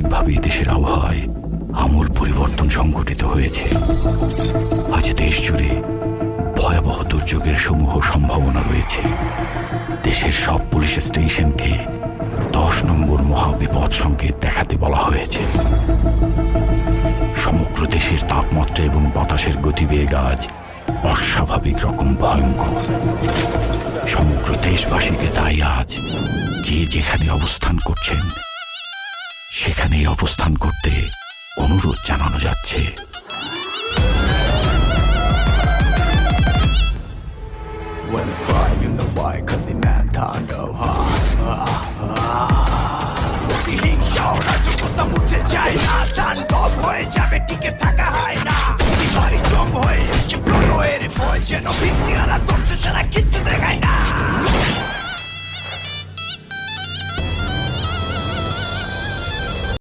সাম্প্রতিকভাবে দেশের আবহাওয়ায় আমূল পরিবর্তন সংঘটিত হয়েছে। আজ দেশ জুড়ে ভয়াবহ দুর্যোগের সমূহ সম্ভাবনা রয়েছে। দেশের সব পুলিশ স্টেশনকে 10 নম্বর মহাবিপদ সংকেত দেখাতে বলা হয়েছে। সমগ্র দেশের তাপমাত্রা এবং বাতাসের গতিবেগ আজ অস্বাভাবিক রকম ভয়ঙ্কর। সমগ্র দেশবাসীকে তাই আজ যে যেখানে অবস্থান করছেন সেখানেই অবস্থান করতে অনুরোধ জানানো যাচ্ছে। When I cry, you know why? 'Cause the man turned up high. 我的领袖来自